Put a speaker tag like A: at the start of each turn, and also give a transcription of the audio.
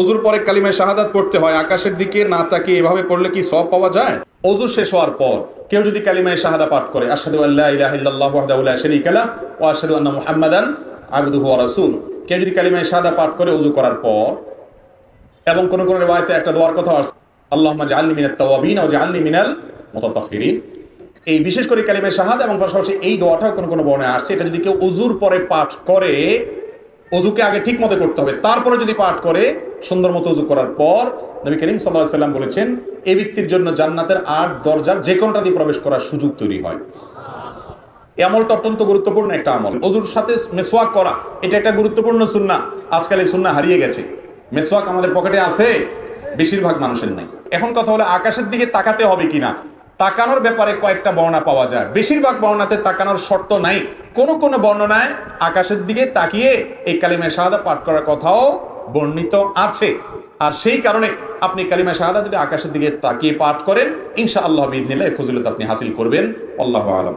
A: ওযুর পরে কালিমায়ে শাহাদাত পড়তে হয়, আকাশের দিকে না তাকিয়ে এভাবে পড়লে কি সওয়াব পাওয়া যায়? ওযু শেষ হওয়ার পর কেউ যদি কালিমায়ে শাহাদা পাঠ করে, আশহাদু আল্লা ইলাহা ইল্লাল্লাহু ওয়াহদাহু লা শারীকা লাহু ওয়া আশহাদু আন্না মুহাম্মাদান আবদুহু ওয়া রাসূলুহু, কেউ যদি কালিমায়ে শাহাদা পাঠ করে ওযু করার পর, এবং কোন কোন রিওয়ায়াতে একটা দোয়ার কথা আছে, আল্লাহুম্মা জাআলনি মিনাত তাওয়াবিন ওয়া জাআলনি মিনাল মুতাতাহহিরিন। এই বিশেষ করে কালিমায়ে শাহাদা এবং পাশাপাশি এই দোয়াটাও কোন কোন বর্ণনায় আসছে। এটা যদি কেউ ওযুর পরে পাঠ করে, ওযুকে আগে ঠিক মতো করতে হবে, তারপরে যদি পাঠ করে সুন্দর মতো ওযু করার পর, নবী করিম সাল্লাল্লাহু আলাইহি সাল্লাম বলেছেন এই ব্যক্তির জন্য জান্নাতের 8 দরজার যে কোনটা দিয়ে প্রবেশ করার সুযোগ তৈরি হয়। এই আমলটা অত্যন্ত গুরুত্বপূর্ণ একটা আমল। ওযুর সাথে মিসওয়াক করা এটা একটা গুরুত্বপূর্ণ সুন্নাহ। আজকাল এই সুন্নাহ হারিয়ে গেছে। মিসওয়াক আমাদের পকেটে আছে, বেশিরভাগ মানুষের নাই। এখন কথা হলো আকাশের দিকে তাকাতে হবে কিনা। তাকানোর ব্যাপারে কয়েকটা বর্ণনা পাওয়া যায়। বেশিরভাগ বর্ণনাতে তাকানোর শর্ত নাই। কোন কোন বর্ণনায় আকাশের দিকে তাকিয়ে এই কালিমায়ে শাহাদা পাঠ করার কথাও বর্ণিত আছে। আর সেই কারণে আপনি কালিমায়ে শাহাদা যদি আকাশের দিকে তাকিয়ে পাঠ করেন, ইনশাআল্লাহ বিইذনিল্লাহ এই ফজিলত আপনি হাসিল করবেন। আল্লাহু আ'লাম।